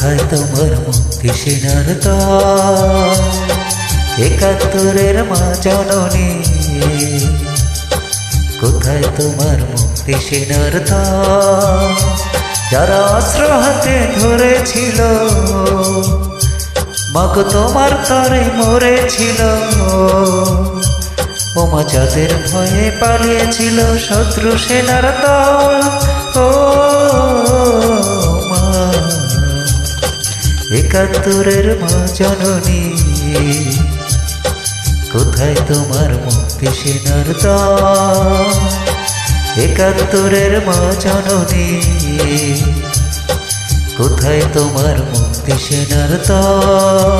কোথায় তোমার মুক্তি সেনার দল, একাত্তরের মা জননী, কোথায় তোমার মুক্তি সেনার দল, যারা অস্ত্র হাতে ধরেছিল, মাগো তোমার তরে মরেছিল, ওমা যাদের ভয়ে পালিয়েছিল শত্রু সেনার দল, ও মা একাত্তরের মা জননী, কোথায় তোমার মুক্তি সেনার দল, একাত্তরের মা জননী, কোথায় তোমার মুক্তি সেনার দল।